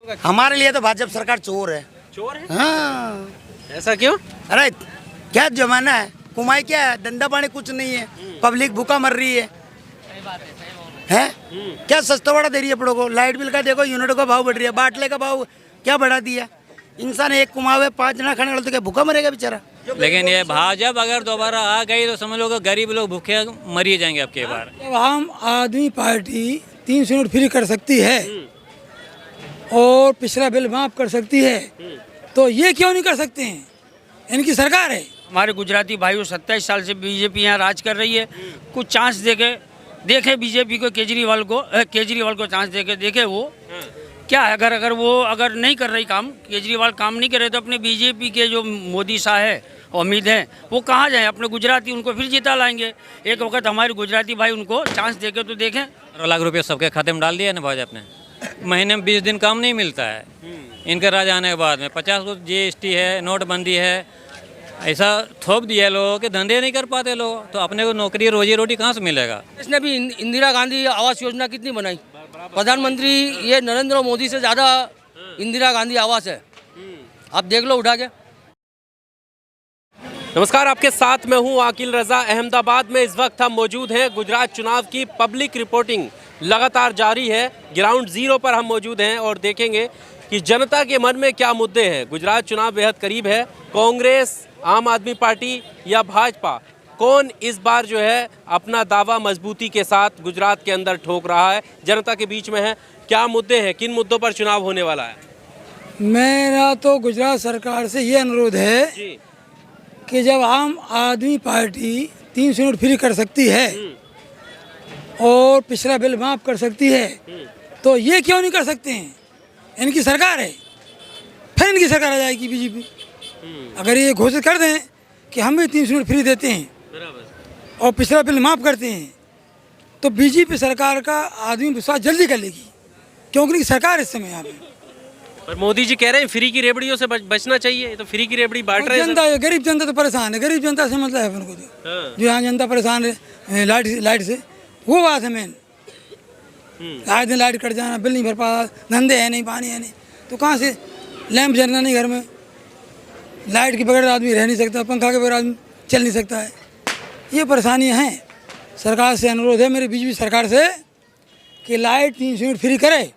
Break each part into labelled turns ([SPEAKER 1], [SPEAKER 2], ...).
[SPEAKER 1] हमारे लिए तो भाजपा सरकार चोर है।
[SPEAKER 2] चोर है?
[SPEAKER 1] हाँ,
[SPEAKER 2] ऐसा क्यों?
[SPEAKER 1] अरे क्या जमाना है, कुमाई क्या है, धंधा पानी कुछ नहीं है, पब्लिक भूखा मर रही है। क्या सस्ता बड़ा दे रही है अपनों को, लाइट बिल का देखो, यूनिट का भाव बढ़ रही है, बाटले का भाव क्या बढ़ा दिया। इंसान एक कुमावे 5 जना खाने वाला तो क्या भूखा मरेगा बेचारा।
[SPEAKER 3] लेकिन ये भाजपा अगर दोबारा आ गई तो समझ लो कि गरीब लोग भूखे मर ही जाएंगे अब के बार।
[SPEAKER 4] जब आम आदमी पार्टी 300 यूनिट फ्री कर सकती है और पिछला बिल माफ कर सकती है तो ये क्यों नहीं कर सकते हैं? इनकी सरकार है।
[SPEAKER 5] हमारे गुजराती भाइयों 27 साल से बीजेपी यहाँ राज कर रही है। कुछ चांस देखे बीजेपी को, केजरीवाल को चांस देखे वो क्या है। अगर वो नहीं कर रही काम, केजरीवाल काम नहीं करे तो अपने बीजेपी के जो मोदी शाह है उम्मीद है वो कहाँ जाए। अपने गुजराती उनको फिर जिता लाएंगे। एक वक्त हमारे गुजराती भाई उनको चांस देके तो देखें।
[SPEAKER 3] 12 लाख रुपये सबके खाते में डाल दिया ना भाजपा ने। महीने में 20 दिन काम नहीं मिलता है इनके राज आने के बाद में। 50 को GST है, नोटबंदी है, ऐसा थोप दिया लोगों के, धंधे नहीं कर पाते लोग, तो अपने को नौकरी रोजी रोटी कहाँ से मिलेगा।
[SPEAKER 6] इसने भी इंदिरा गांधी आवास योजना कितनी बनाई। प्रधानमंत्री ये नरेंद्र मोदी से ज़्यादा इंदिरा गांधी आवास है, आप देख लो उठा के।
[SPEAKER 2] नमस्कार, आपके साथ मैं हूं आकिल रजा। अहमदाबाद में इस वक्त हम मौजूद हैं। गुजरात चुनाव की पब्लिक रिपोर्टिंग लगातार जारी है। ग्राउंड जीरो पर हम मौजूद हैं और देखेंगे कि जनता के मन में क्या मुद्दे हैं। गुजरात चुनाव बेहद करीब है। कांग्रेस, आम आदमी पार्टी या भाजपा, कौन इस बार जो है अपना दावा मजबूती के साथ गुजरात के अंदर ठोक रहा है, जनता के बीच में है। क्या मुद्दे हैं, किन मुद्दों पर चुनाव होने वाला है?
[SPEAKER 4] मेरा तो गुजरात सरकार से ये अनुरोध है
[SPEAKER 2] जी।
[SPEAKER 4] कि जब आम आदमी पार्टी 300 यूनिट फ्री कर सकती है और पिछला बिल माफ कर सकती है तो ये क्यों नहीं कर सकते हैं? इनकी सरकार है, फिर इनकी सरकार आ जाएगी बीजेपी। अगर ये घोषित कर दें कि हम भी 300 यूनिट फ्री देते हैं और पिछला बिल माफ करते हैं तो बीजेपी सरकार का आदमी विश्वास जल्दी कर लेगी, क्योंकि इनकी सरकार इस समय यहाँ पे।
[SPEAKER 2] पर मोदी जी कह रहे हैं फ्री की रेबड़ियों से बचना चाहिए, तो फ्री की रेबड़ी बांट रहे हैं।
[SPEAKER 4] जनता, गरीब जनता तो परेशान है, गरीब जनता से मतलब है अपन को तो। जो यहाँ जनता परेशान है लाइट से, वो बात है मेन। आए दिन लाइट कट जाना, बिल नहीं भर पा, धंधे है नहीं, पानी है नहीं, तो कहाँ से लैंप जलना नहीं घर में, लाइट के बगैर आदमी रह नहीं सकता, पंखा के बगैर आदमी चल नहीं सकता है। ये परेशानियाँ हैं। सरकार से अनुरोध है मेरी बीजेपी सरकार से कि लाइट 300 यूनिट फ्री करे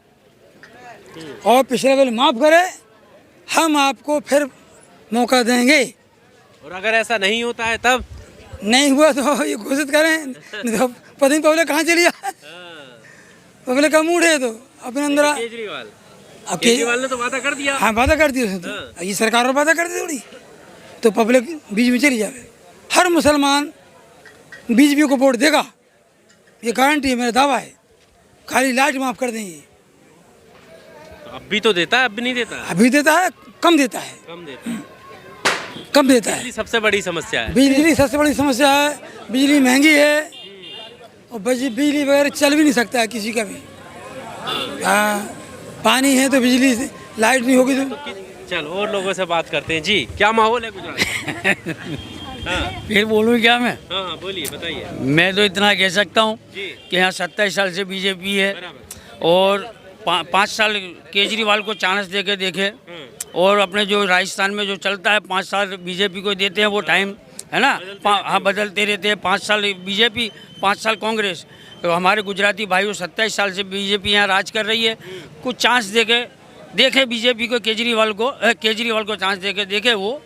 [SPEAKER 4] और पिछले बिल माफ करे, हम आपको फिर मौका देंगे।
[SPEAKER 2] और अगर ऐसा नहीं होता है तब?
[SPEAKER 4] नहीं हुआ तो ये घोषित करें, नहीं तो पता नहीं पब्लिक कहाँ चली जाए। पब्लिक का मूड है तो अपने अंदर।
[SPEAKER 2] केजरीवाल ने तो वादा कर दिया।
[SPEAKER 4] हाँ, वादा कर दी उसने तो। ये सरकार और वादा कर दी थोड़ी, तो पब्लिक बीच में चली जाए। हर मुसलमान बीजेपी को वोट देगा, ये गारंटी है, मेरा दावा है। खाली लाइट माफ कर देंगे।
[SPEAKER 2] अब भी तो देता है, अब भी नहीं देता है।
[SPEAKER 4] अभी देता है, कम देता है, कम देता है।
[SPEAKER 2] बिजली सबसे बड़ी समस्या है।
[SPEAKER 4] बिजली सबसे बड़ी समस्या है। बिजली महंगी है और बिजली वगैरह चल भी नहीं सकता है किसी का भी। हाँ, पानी है तो बिजली से, लाइट नहीं होगी तो।
[SPEAKER 2] चल और लोगों से बात करते हैं। जी, क्या माहौल है गुजरात? हाँ।
[SPEAKER 5] फिर बोलूँ क्या मैं?
[SPEAKER 2] हाँ, बोलिए, बताइए।
[SPEAKER 5] मैं तो इतना कह सकता हूँ कि यहाँ 27 साल से बीजेपी है और 5 साल केजरीवाल को चांस देखे और अपने जो राजस्थान में जो चलता है 5 साल बीजेपी को देते हैं, वो टाइम है ना। हाँ, बदलते रहते हैं। 5 साल बीजेपी, 5 साल कांग्रेस। तो हमारे गुजराती भाइयों 27 साल से बीजेपी यहाँ राज कर रही है। कुछ चांस देखे बीजेपी को, केजरीवाल को चांस देखे वो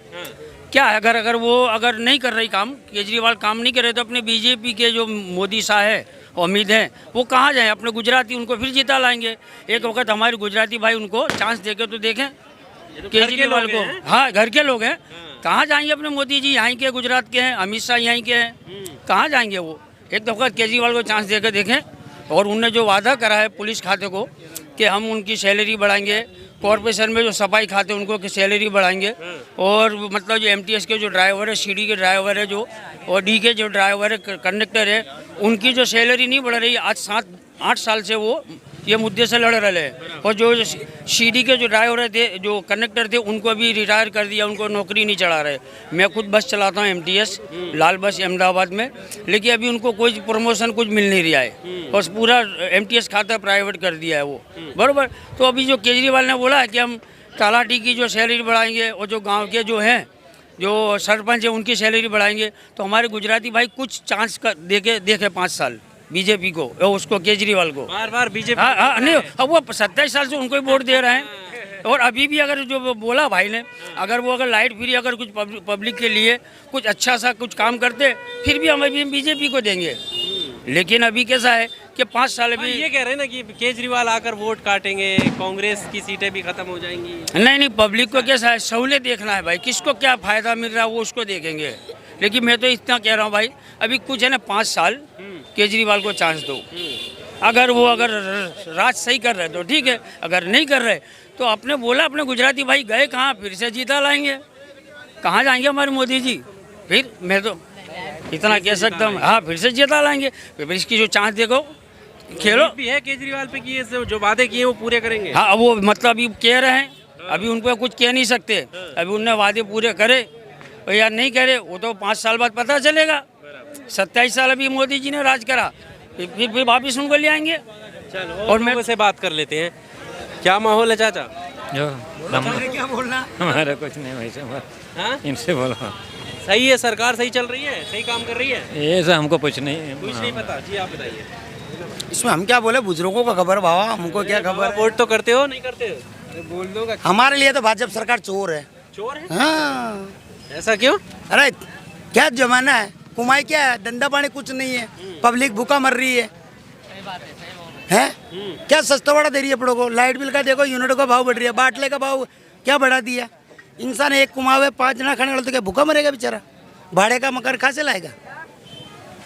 [SPEAKER 5] क्या है। अगर वो नहीं कर रही काम, केजरीवाल काम नहीं करे तो अपने बीजेपी के जो मोदी शाह है उम्मीद है वो कहाँ जाए। अपने गुजराती उनको फिर जिता लाएंगे। एक वक्त हमारे गुजराती भाई उनको चांस देके तो देखें केजरीवाल को। हाँ, घर के लोग हैं। कहाँ जाएंगे अपने मोदी जी? यहाँ के गुजरात के हैं, अमित शाह यहाँ के हैं, कहाँ जाएंगे वो? एक वक्त केजरीवाल को चांस देकर देखें। और उनने जो वादा करा है पुलिस खाते को कि हम उनकी सैलरी बढ़ाएंगे, कॉरपोरेशन में जो सफाई खाते उनको की सैलरी बढ़ाएंगे, और मतलब जो MTS के जो ड्राइवर है, CD के ड्राइवर है जो, और D के जो ड्राइवर है, कंडक्टर है, उनकी जो सैलरी नहीं बढ़ रही। आज 7-8 साल से वो ये मुद्दे से लड़ रहे हैं। और जो सीडी के जो ड्राइवर थे, जो कंडक्टर थे, उनको अभी रिटायर कर दिया, उनको नौकरी नहीं चला रहे। मैं खुद बस चलाता हूँ MTS लाल बस अहमदाबाद में, लेकिन अभी उनको कोई प्रमोशन कुछ मिल नहीं रहा है और पूरा MTS खाता प्राइवेट कर दिया है वो, बराबर। तो अभी जो केजरीवाल ने बोला है कि हम तलाटी की जो सैलरी बढ़ाएंगे और जो गाँव के जो हैं जो सरपंच है उनकी सैलरी बढ़ाएंगे, तो हमारे गुजराती भाई कुछ चांस देखे 5 साल बीजेपी को, उसको केजरीवाल को
[SPEAKER 2] बार बीजेपी।
[SPEAKER 5] हाँ नहीं, अब वो 27 साल से उनको ही वोट दे रहे हैं। और अभी भी अगर जो बोला भाई ने, अगर वो अगर लाइट फ्री अगर कुछ पब्लिक के लिए कुछ अच्छा सा कुछ काम करते, फिर भी हम अभी बीजेपी को देंगे। लेकिन अभी कैसा है कि 5 साल अभी
[SPEAKER 2] ये कह रहे हैं ना कि केजरीवाल आकर वोट काटेंगे, कांग्रेस की सीटें भी खत्म हो जाएंगी।
[SPEAKER 5] नहीं, पब्लिक को कैसा है, सहूलियत देखना है भाई, किसको क्या फायदा मिल रहा है वो उसको देखेंगे। लेकिन मैं तो इतना कह रहा हूँ भाई, अभी कुछ है ना 5 साल केजरीवाल को चांस दो। अगर राज सही कर रहे तो ठीक है, अगर नहीं कर रहे तो अपने बोला अपने गुजराती भाई गए कहाँ, फिर से जीता लाएंगे। कहाँ जाएंगे हमारे मोदी जी? फिर मैं तो इतना कह सकता हूँ, हाँ फिर से जीता लाएंगे। फिर इसकी जो चांस देखो, खेलो
[SPEAKER 2] भी है केजरीवाल पे कि ये जो वादे किए वो पूरे करेंगे।
[SPEAKER 5] हाँ वो मतलब अभी कह रहे हैं, अभी उन पर कुछ कह नहीं सकते। अभी उनने वादे पूरे करे और या नहीं करे वो तो 5 साल बाद पता चलेगा। 27 साल अभी मोदी जी ने राज करा, फिर वापिस उनको ले आएंगे।
[SPEAKER 2] चलो और मैं से बात कर लेते हैं। क्या माहौल है चाचा?
[SPEAKER 3] जो
[SPEAKER 1] क्या बोलना,
[SPEAKER 3] हमारा कुछ नहीं वैसे,
[SPEAKER 2] हाँ?
[SPEAKER 3] इनसे बोलो।
[SPEAKER 2] सही है, सरकार सही चल रही है, सही काम कर रही है?
[SPEAKER 3] ये सब हमको कुछ नहीं
[SPEAKER 2] पता जी, आप बताइए।
[SPEAKER 1] इसमें हम क्या बोले, बुजुर्गों का खबर बाबा, हमको क्या खबर।
[SPEAKER 2] वोट तो करते हो नहीं करते हो? बोल दो।
[SPEAKER 1] हमारे लिए तो भाजपा सरकार चोर है।
[SPEAKER 2] चोर है?
[SPEAKER 1] हाँ,
[SPEAKER 2] ऐसा क्यों?
[SPEAKER 1] अरे क्या जमाना है, कुमाई क्या है, धंधा पानी कुछ नहीं है, पब्लिक भूखा मर रही है। क्या सस्ता बड़ा दे रही है अपनों को, लाइट बिल का देखो, यूनिट का भाव बढ़ रही है, बाटले का भाव क्या बढ़ा दिया। इंसान एक कुमावे 5 जना खाने वाला तो क्या भूखा मरेगा बेचारा, भाड़े का मकान कहाँ से लाएगा?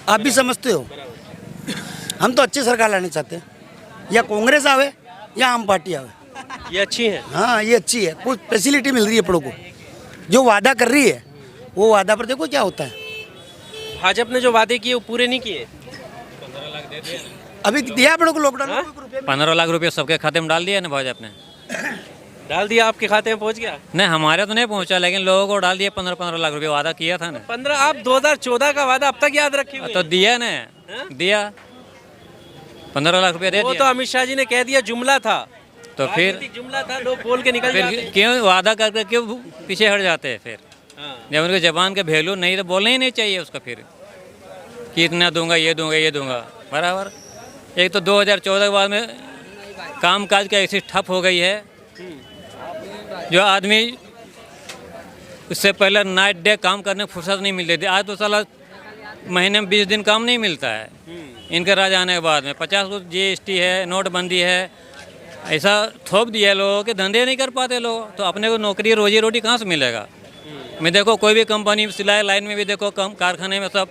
[SPEAKER 1] आप भी समझते हो। हम तो अच्छी सरकार लानी चाहते हैं, या कांग्रेस आवे या आम पार्टी आवे।
[SPEAKER 2] ये अच्छी है।
[SPEAKER 1] हाँ ये अच्छी है, कुछ फैसिलिटी मिल रही है अपनों को, जो वादा कर रही है वो वादा पर देखो क्या होता है।
[SPEAKER 2] भाजपा ने जो वादे किए वो पूरे नहीं किए।
[SPEAKER 1] अभी दिया अपनों को लॉकडाउन में
[SPEAKER 3] 15 लाख रुपये सबके खाते में डाल दिया ना भाजपा ने।
[SPEAKER 2] डाल दिया, आपके खाते में पहुंच गया?
[SPEAKER 3] नहीं हमारे तो नहीं पहुंचा, लेकिन लोगों को डाल दिया। 15 लाख रुपये वादा किया था ना।
[SPEAKER 2] 15? आप 2014 का वादा अब तक याद रखे हुए
[SPEAKER 3] तो दिया ना, दिया 15 लाख रुपये दे
[SPEAKER 2] वो
[SPEAKER 3] दिया।
[SPEAKER 2] तो अमित शाह जी ने कह दिया जुमला था,
[SPEAKER 3] तो फिर
[SPEAKER 2] राजनीतिक जुमला था, लोग बोल के निकल जाते।
[SPEAKER 3] फिर क्यों वादा करके क्यों पीछे हट जाते हैं? फिर जब उनके जबान के वैल्यू नहीं तो बोलना ही नहीं चाहिए उसका, फिर कि इतना दूंगा, ये दूंगा, ये दूंगा, बराबर। एक तो 2014 के बाद में काम काज का ऐसी ठप हो गई है, जो आदमी उससे पहले नाइट डे काम करने की फुर्सत नहीं मिलती थी। आज तो साला महीने में 20 दिन काम नहीं मिलता है। इनके राज आने के बाद में 50 को GST है, नोटबंदी है, ऐसा थोप दिया है लोगों के, धंधे नहीं कर पाते लोग, तो अपने को नौकरी रोजी रोटी कहाँ से मिलेगा? मैं देखो कोई भी कंपनी सिलाई लाइन में भी देखो, कम कारखाने में सब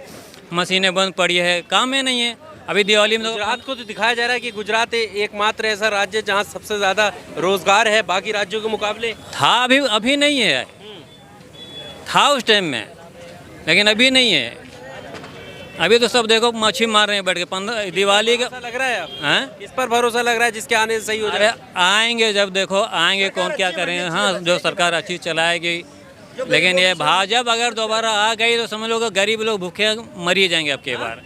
[SPEAKER 3] मशीनें बंद पड़ी है, काम में नहीं है। अभी दिवाली में
[SPEAKER 2] गुजरात को तो दिखाया जा रहा है कि गुजरात एकमात्र ऐसा राज्य जहाँ सबसे ज्यादा रोजगार है बाकी राज्यों के मुकाबले।
[SPEAKER 3] था, अभी नहीं है, था उस टाइम में, लेकिन अभी नहीं है। अभी तो सब देखो मच्छी मार रहे हैं बैठ के। 15 दिवाली का
[SPEAKER 2] ऐसा लग रहा है,
[SPEAKER 3] हैं?
[SPEAKER 2] इस पर भरोसा लग रहा है जिसके आने से सही हो
[SPEAKER 3] अरे
[SPEAKER 2] जाए।
[SPEAKER 3] आएंगे, जब देखो आएंगे, कौन क्या करेंगे। हाँ जो सरकार अच्छी चलाएगी, लेकिन ये भाजपा अगर दोबारा आ गई तो समझ लो कि गरीब लोग भूखे मर ही जाएंगे अब के बार।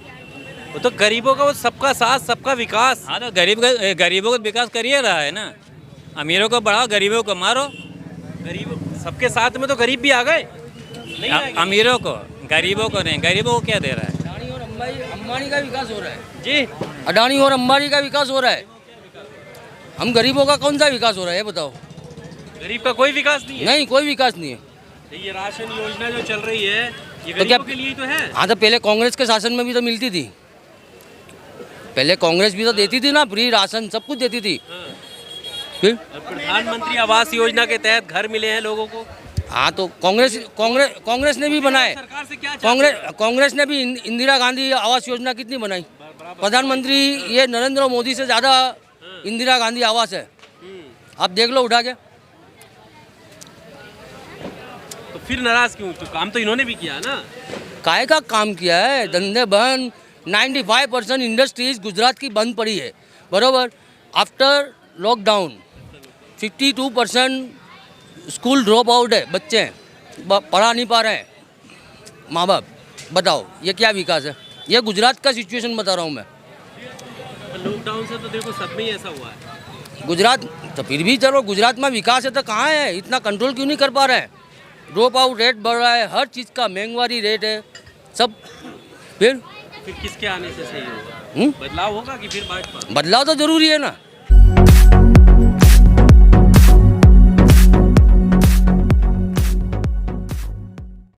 [SPEAKER 2] वो तो गरीबों का, वो सबका साथ सबका विकास।
[SPEAKER 3] हाँ तो गरीबों का विकास करिए रहा है ना। अमीरों को बढ़ाओ, गरीबों को मारो।
[SPEAKER 2] गरीब सबके साथ में तो गरीब भी आ गए। नहीं आएंगे।
[SPEAKER 3] अमीरों को, गरीबों को नहीं। गरीबों को क्या दे रहा है?
[SPEAKER 5] अडानी और अंबानी का विकास हो रहा है
[SPEAKER 2] जी,
[SPEAKER 5] अडानी और अंबानी का विकास हो रहा है। हम गरीबों का कौन सा विकास हो रहा है बताओ?
[SPEAKER 2] गरीब का कोई विकास नहीं है।
[SPEAKER 5] नहीं, कोई विकास नहीं है।
[SPEAKER 2] ये राशन योजना जो चल रही है ये
[SPEAKER 5] तो क्या
[SPEAKER 2] गरीबों के लिए ही तो है।
[SPEAKER 5] हाँ तो पहले कांग्रेस के शासन में भी तो मिलती थी, पहले कांग्रेस भी तो देती थी ना, फ्री राशन सब कुछ देती थी। फिर
[SPEAKER 2] और प्रधानमंत्री आवास योजना के तहत घर मिले हैं लोगों को।
[SPEAKER 5] हाँ तो कांग्रेस ने भी बनाए।
[SPEAKER 2] सरकार से क्या
[SPEAKER 5] कांग्रेस ने भी इंदिरा गांधी आवास योजना कितनी बनाई। प्रधानमंत्री ये नरेंद्र मोदी से ज़्यादा इंदिरा गांधी आवास है, आप देख लो उठा के।
[SPEAKER 2] तो फिर नाराज क्यों? तो काम तो इन्होंने भी किया ना।
[SPEAKER 5] काय का काम किया है? धंधे बंद, 95% इंडस्ट्रीज गुजरात की बंद पड़ी है, बरोबर।
[SPEAKER 6] After lockdown 52% school drop out है, बच्चे हैं, पढ़ा नहीं पा रहे हैं माँ बाप। बताओ ये क्या विकास है? ये गुजरात का सिचुएशन बता रहा हूँ मैं।
[SPEAKER 2] लॉकडाउन से तो देखो सब में ही ऐसा हुआ है।
[SPEAKER 6] गुजरात तो फिर भी चलो, गुजरात में विकास है तो कहाँ है? इतना कंट्रोल क्यों नहीं कर पा रहे हैं? ड्रॉप आउट रेट बढ़ रहा है, हर चीज़ का महंगाई रेट है सब। फिर
[SPEAKER 2] किसके आने से सही होगा? बदलाव होगा कि फिर भाजपा?
[SPEAKER 6] बदलाव तो जरूरी है ना।